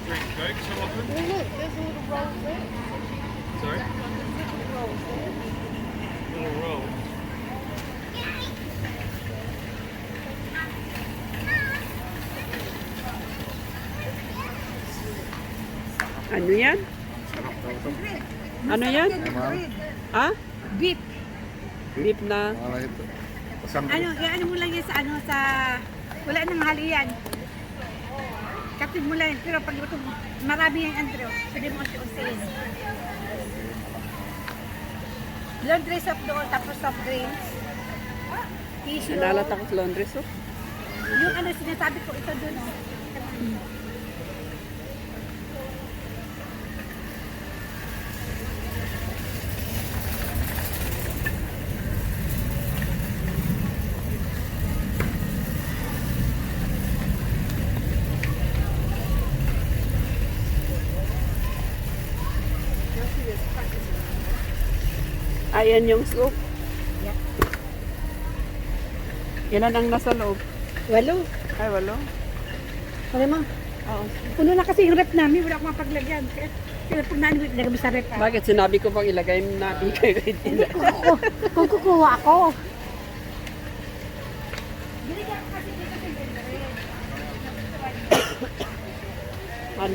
drink Coke so often? Well, look, there's a little roll there. Sorry? Little rolls there. Little roll. Ano yan? Ano yan? Ha? Beef. Beef na. Ano mo lang yan sa wala nang hali yan. Kapit mo lang yan. Pero pag ito, marami yan, Andrew. Pwede mo usi-usiin. Laundry soap doon, tapos soft drinks. Tissue. Nalalat ako sa laundry soap. Yung sinasabi ko, ito doon. Oh. Ayan yung soup. Yeah. Ilan ang nasa loob? 8. Ay, 8. Sabi mo, Oo. puno na kasi yung rep namin, wala akong mapaglagyan. Kaya pag namin, nagami sa rep. Bakit? Sinabi ko pang ilagay na ikay ko Hindi, kung kukuha ako.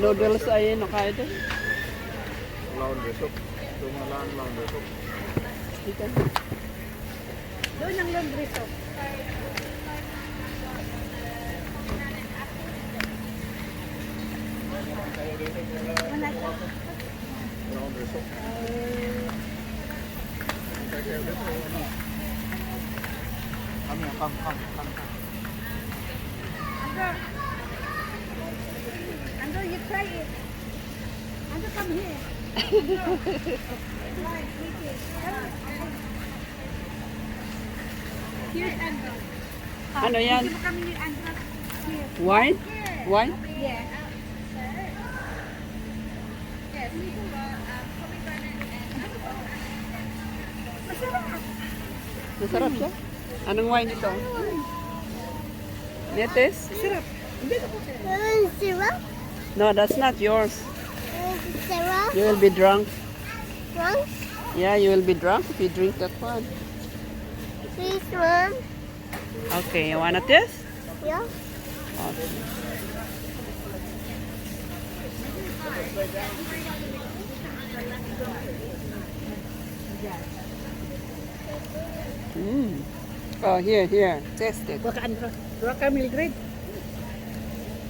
noodles ay no kaya doon. Laundry soap. Tumalaan laundry soap. Dito. Doon ang laundry soap. Laundry soap. Come. Andrew, you try it. Andrew, come here. Here's Andrew. Ano yan? Hindi mo kami ni Andrew. Here. Wine? Wine? Yeah. Masarap siya. Anong wine ito? Netes? Sarap. Syrup? No, that's not yours. Syrup? You will be drunk. Drunk? Yeah, you will be drunk if you drink that one. Please, Mom. Okay, you wanna taste? Yeah. Okay. Oh, here. Taste it. Baka Andrew. Baka Mildred.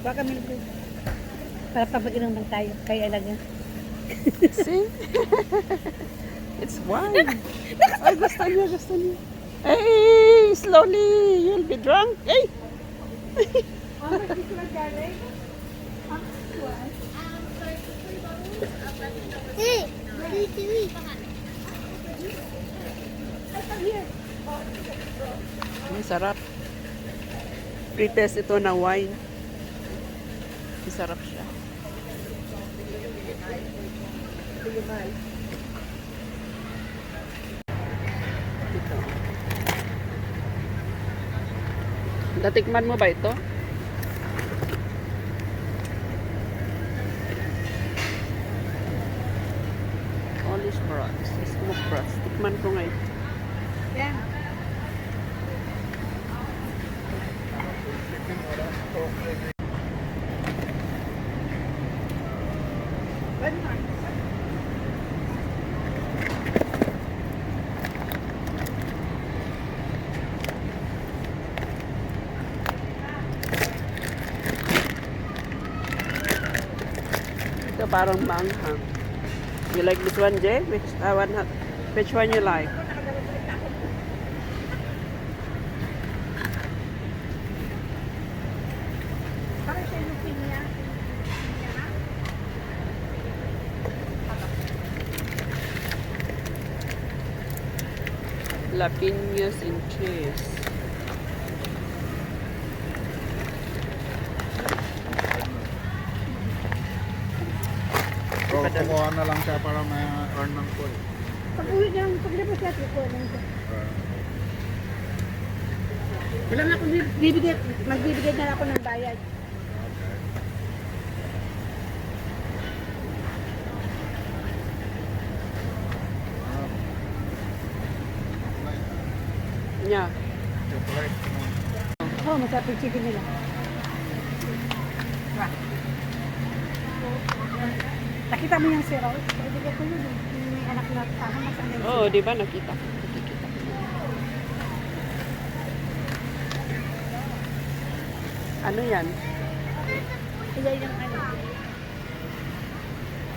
Baka Mildred. Para papag-inom lang tayo. Kaya lang yan. See? It's wine. Ay, gusto niya. Hey, slowly. You'll be drunk. Hey! Hey, wait. Ang sarap. Pre-test ito na wine. Masarap siya. Ito. Natikman mo ba ito? Polish brats. Smoked brats. Tikman ko ngayon. Yan. Ito parang manghang. You like this one, Jay? Which one you like? Parang siya yung pinya. Lapinos and cheese. So, kumuha na lang siya para may earn ng pool. Pag-uwi niya, paglabas niya, kukuha na siya. Wala na akong magbibigay na ako ng bayad. niya? Chocolate. Oh, masarap yung chicken nila. Diba? Nakita mo yung zero? Pwede ko yun. Yung may anak na tama, nasaan yung Oo, di ba? Nakita ko. Nakikita ko. Ano yan? Ilan yung ano?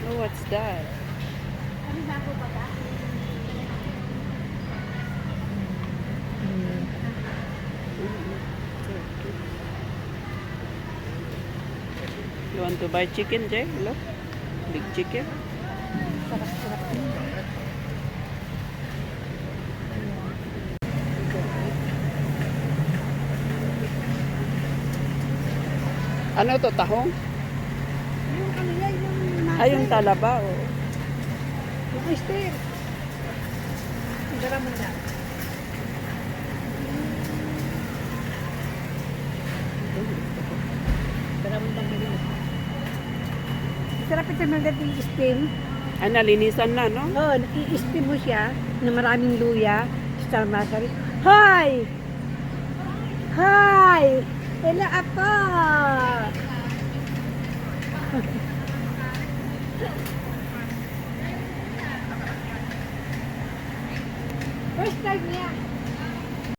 Oh, what's that? Ano ba ako ba ba? You want to buy chicken, Jay? Look. Big chicken. Sarap-sarap. Ano to, tahong? Yung ano yan, yung Ay, yung talaba, oh. Yung oyster. Ang dara mo na. Dara mo lang bilhin. Sarap ito mga yung steam. Ay, nalinisan na, no? Oo, i-steam mo siya na maraming luya, star margarine. Hi! Hi! Hello ako! First time niya.